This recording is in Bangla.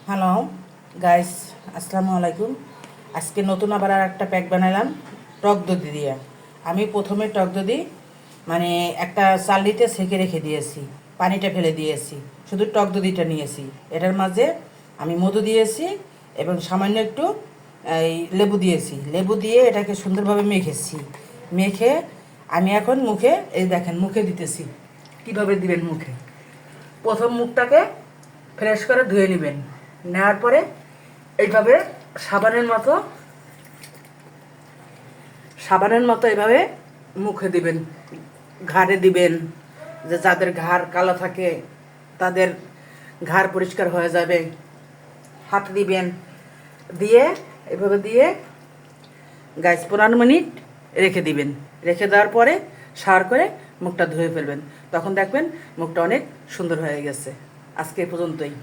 হ্যালো গাইস, আসসালামু আলাইকুম। আজকে নতুন আবার আর একটা প্যাক বানালাম টক দধি দিয়ে। আমি প্রথমে টক দধি মানে একটা চালনিতে সেঁকে রেখে দিয়েছি, পানিটা ফেলে দিয়েছি, শুধু টক দধিটা নিয়েছি। এটার মাঝে আমি মধু দিয়েছি এবং সামান্য একটু এই লেবু দিয়েছি। লেবু দিয়ে এটাকে সুন্দরভাবে মেখেছি। মেখে আমি এখন মুখে, এই দেখেন মুখে দিতেছি। কিভাবে দিবেন মুখে? প্রথম মুখটাকে ফ্রেশ করে ধুয়ে নেবেন। নেওয়ার পরে এইভাবে সাবানের মতো এইভাবে মুখে দিবেন, ঘাড়ে দিবেন। যে যাদের ঘাড় কালো থাকে তাদের ঘাড় পরিষ্কার হয়ে যাবে। হাত দিবেন, দিয়ে এভাবে দিয়ে 15 মিনিট রেখে দিবেন। রেখে দেওয়ার পরে শাওয়ার করে মুখটা ধুয়ে ফেলবেন। তখন দেখবেন মুখটা অনেক সুন্দর হয়ে গেছে। আজকে এ পর্যন্তই।